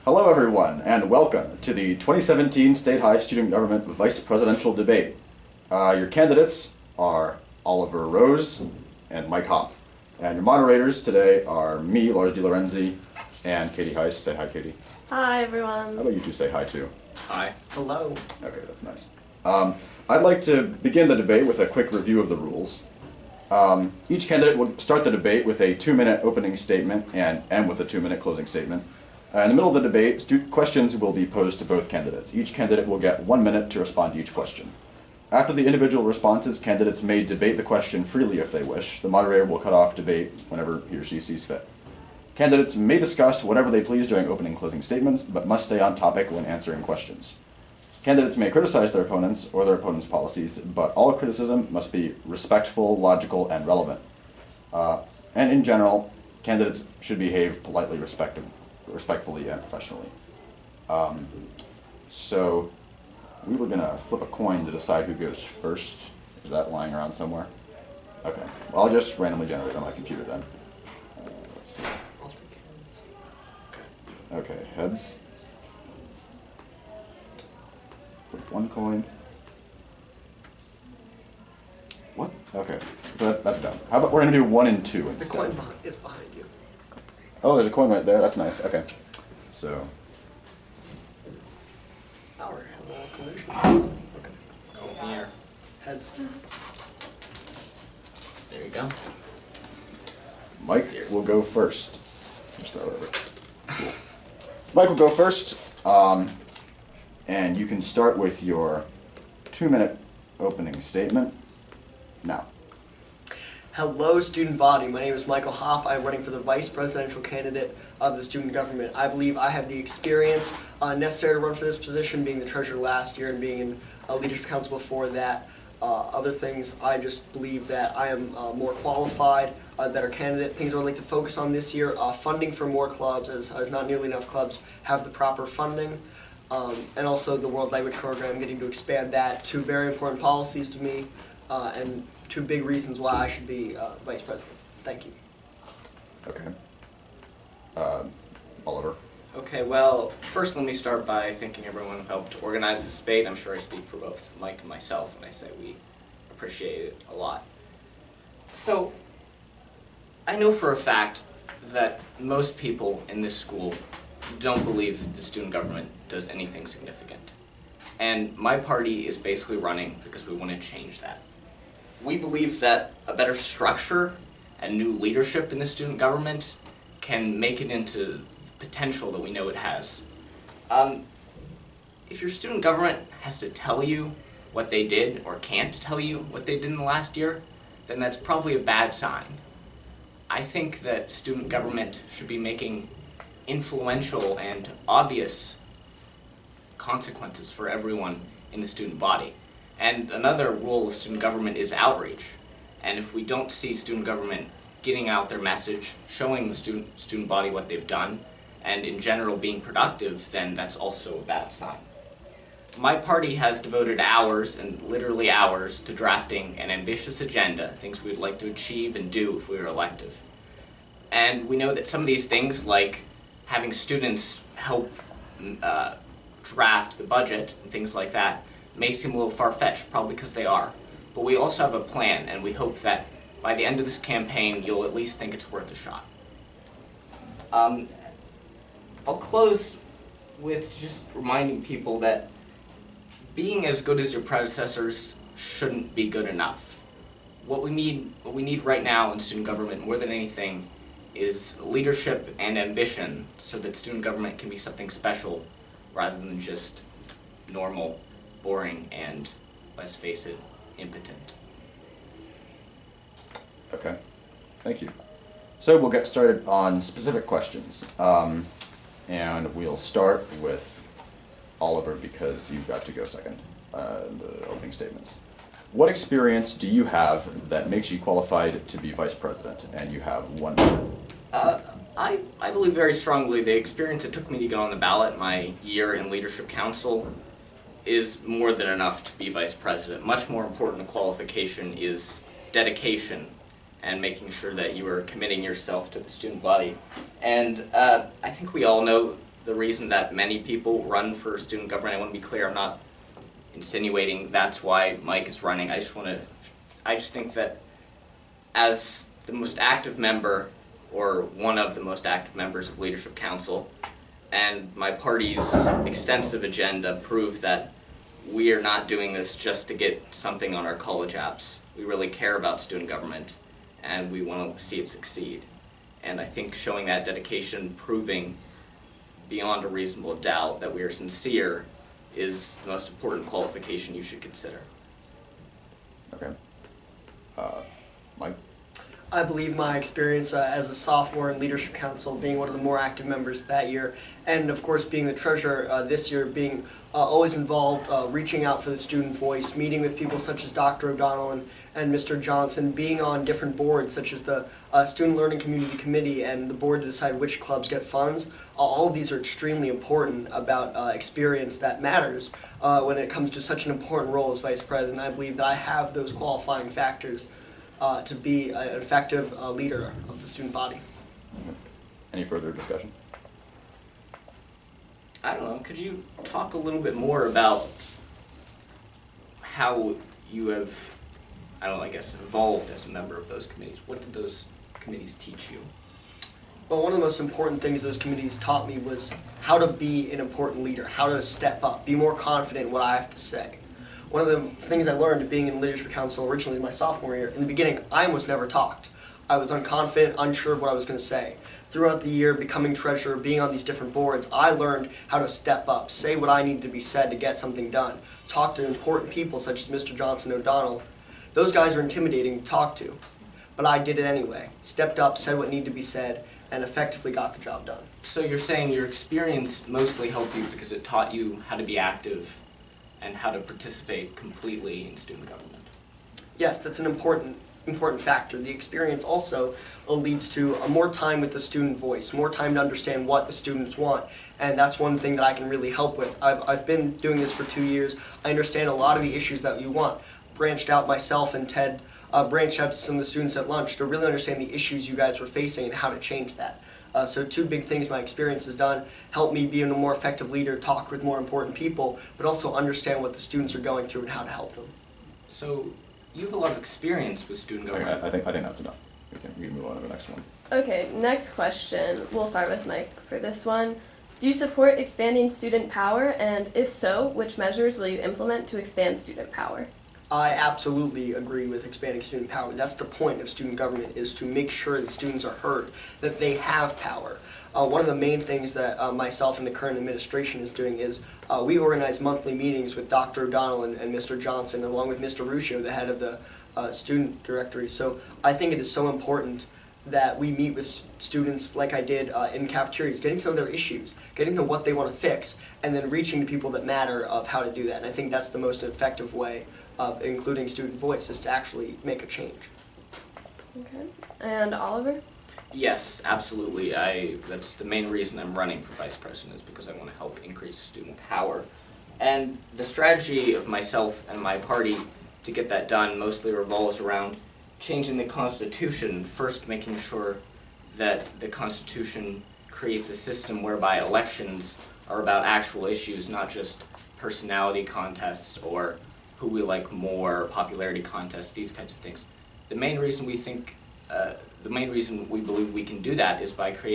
Hello everyone, and welcome to the 2017 State High Student Government Vice Presidential Debate. Your candidates are Oliver Rose and Mike Hop. And your moderators today are me, Lars DiLorenzi, and Katie Heiss. Say hi, Katie. Hi, everyone. How about you two say hi, too? Hi. Hello. Okay, that's nice. I'd like to begin the debate with a quick review of the rules. Each candidate will start the debate with a 2-minute opening statement and end with a 2-minute closing statement. In the middle of the debate, questions will be posed to both candidates. Each candidate will get 1 minute to respond to each question. After the individual responses, candidates may debate the question freely if they wish. The moderator will cut off debate whenever he or she sees fit. Candidates may discuss whatever they please during opening and closing statements, but must stay on topic when answering questions. Candidates may criticize their opponents or their opponents' policies, but all criticism must be respectful, logical, and relevant. And in general, candidates should behave politely, respectfully, and professionally. So we were going to flip a coin to decide who goes first. Is that lying around somewhere? Okay. Well, I'll just randomly generate on my computer then. Let's see. I'll take heads. Okay, heads. Flip one coin. What? Okay, so that's done. How about we're going to do 1 and 2 instead. The coin is behind you. Oh, there's a coin right there. That's nice. Okay. So. Our solution. Okay. Coin here. Heads. There you go. Mike will go first. Just throw it over. Cool. Mike will go first, and you can start with your 2-minute opening statement now. Hello, student body. My name is Michael Hop. I'm running for the vice presidential candidate of the student government. I believe I have the experience necessary to run for this position, being the treasurer last year and being in leadership council before that. Other things, I just believe that I am more qualified than our candidate. Things I would like to focus on this year, funding for more clubs, as not nearly enough clubs have the proper funding. And also the World Language Program, getting to expand that. 2 very important policies to me, and 2 big reasons why I should be vice president. Thank you. Okay. Oliver. Okay, well, first let me start by thanking everyone who helped organize this debate. I'm sure I speak for both Mike and myself when I say we appreciate it a lot. So, I know for a fact that most people in this school don't believe the student government does anything significant. And my party is basically running because we want to change that. We believe that a better structure and new leadership in the student government can make it into potential that we know it has. If your student government has to tell you what they did or can't tell you what they did in the last year, then that's probably a bad sign. I think that student government should be making influential and obvious consequences for everyone in the student body. And another role of student government is outreach. And if we don't see student government getting out their message, showing the student body what they've done, and in general being productive, then that's also a bad sign. My party has devoted hours, and literally hours, to drafting an ambitious agenda, things we would like to achieve and do if we were elected. And we know that some of these things, like having students help draft the budget and things like that, may seem a little far-fetched, probably because they are. But we also have a plan, and we hope that by the end of this campaign, you'll at least think it's worth a shot. I'll close with just reminding people that being as good as your predecessors shouldn't be good enough. What we need right now in student government more than anything is leadership and ambition so that student government can be something special rather than just normal, boring, and, let's face it, impotent. Okay. Thank you. So we'll get started on specific questions. And we'll start with Oliver because you've got to go second, the opening statements. What experience do you have that makes you qualified to be vice president? And you have 1 minute. I believe very strongly the experience it took me to get on the ballot, my year in leadership council, is more than enough to be vice president. Much more important a qualification is dedication and making sure that you are committing yourself to the student body. And I think we all know the reason that many people run for student government. I want to be clear, I'm not insinuating that's why Mike is running. I just think that as the most active member, or one of the most active members of Leadership Council, and my party's extensive agenda prove that we are not doing this just to get something on our college apps. We really care about student government, and we want to see it succeed. And I think showing that dedication, proving beyond a reasonable doubt that we are sincere, is the most important qualification you should consider. Okay. Mike? I believe my experience as a sophomore in Leadership Council, being one of the more active members that year, and of course being the treasurer this year, being always involved, reaching out for the student voice, meeting with people such as Dr. O'Donnell and Mr. Johnson, being on different boards such as the Student Learning Community Committee and the board to decide which clubs get funds. All of these are extremely important about experience that matters when it comes to such an important role as vice president. I believe that I have those qualifying factors to be an effective leader of the student body. Any further discussion? I don't know, could you talk a little bit more about how you have, I don't know, I guess, evolved as a member of those committees? What did those committees teach you? Well, one of the most important things those committees taught me was how to be an important leader, how to step up, be more confident in what I have to say. One of the things I learned being in Leadership Council originally my sophomore year, in the beginning, I almost never talked. I was unconfident, unsure of what I was going to say. Throughout the year, becoming treasurer, being on these different boards, I learned how to step up, say what I needed to be said to get something done, talk to important people such as Mr. Johnson O'Donnell. Those guys are intimidating to talk to, but I did it anyway. Stepped up, said what needed to be said, and effectively got the job done. So you're saying your experience mostly helped you because it taught you how to be active and how to participate completely in student government? Yes, that's an important factor. The experience also leads to more time with the student voice, more time to understand what the students want, and that's one thing that I can really help with. I've been doing this for 2 years. I understand a lot of the issues that you want. Branched out myself and Ted, branched out to some of the students at lunch to really understand the issues you guys were facing and how to change that. So 2 big things my experience has done: help me be a more effective leader, talk with more important people, but also understand what the students are going through and how to help them. So you have a lot of experience with student government. I think that's enough. We can move on to the next one. Okay, next question. We'll start with Mike for this one. Do you support expanding student power, and if so, which measures will you implement to expand student power? I absolutely agree with expanding student power. That's the point of student government, is to make sure that students are heard, that they have power. One of the main things that myself and the current administration is doing is we organize monthly meetings with Dr. O'Donnell and Mr. Johnson, along with Mr. Ruscio, the head of the student directory. So I think it is so important that we meet with students like I did in cafeterias, getting to know their issues, getting to know what they want to fix, and then reaching the people that matter of how to do that. And I think that's the most effective way of including student voice, is to actually make a change. Okay, and Oliver? Yes, absolutely. That's the main reason I'm running for vice president, is because I want to help increase student power. And the strategy of myself and my party to get that done mostly revolves around changing the Constitution, first making sure that the Constitution creates a system whereby elections are about actual issues, not just personality contests or who we like more, popularity contests, these kinds of things. The main reason we believe we can do that is by creating